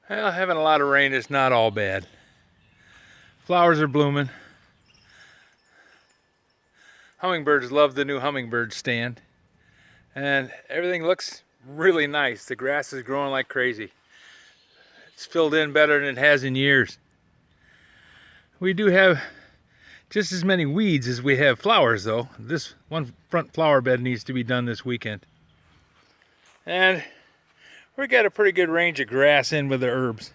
Well, having a lot of rain is not all bad. Flowers are blooming. Hummingbirds love the new hummingbird stand. And everything looks really nice. The grass is growing like crazy. It's filled in better than it has in years. We do have just as many weeds as we have flowers though. This one front flower bed needs to be done this weekend. And we got a pretty good range of grass in with the herbs.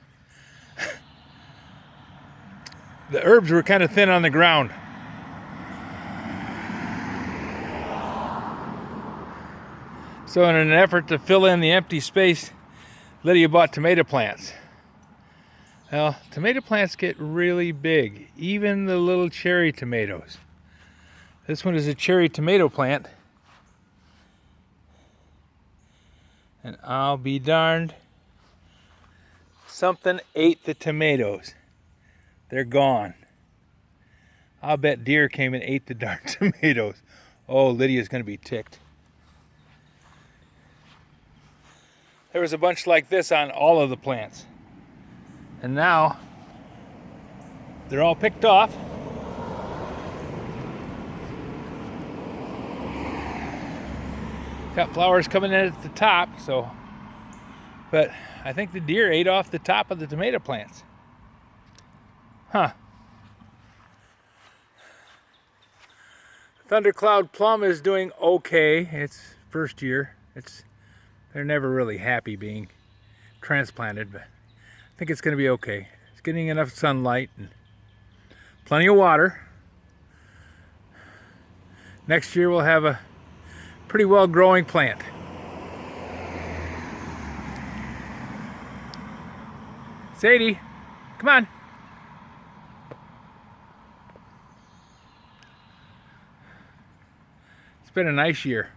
The herbs were kind of thin on the ground. So in an effort to fill in the empty space, Lydia bought tomato plants. Well, tomato plants get really big, even the little cherry tomatoes. This one is a cherry tomato plant. And I'll be darned, something ate the tomatoes. They're gone. I'll bet deer came and ate the darn tomatoes. Oh, Lydia's gonna be ticked. There was a bunch like this on all of the plants. And now, they're all picked off. Got flowers coming in at the top, but I think the deer ate off the top of the tomato plants. Huh. Thundercloud plum is doing okay. It's first year. They're never really happy being transplanted, but I think it's going to be okay. It's getting enough sunlight and plenty of water. Next year we'll have a pretty well growing plant. Sadie, come on. It's been a nice year.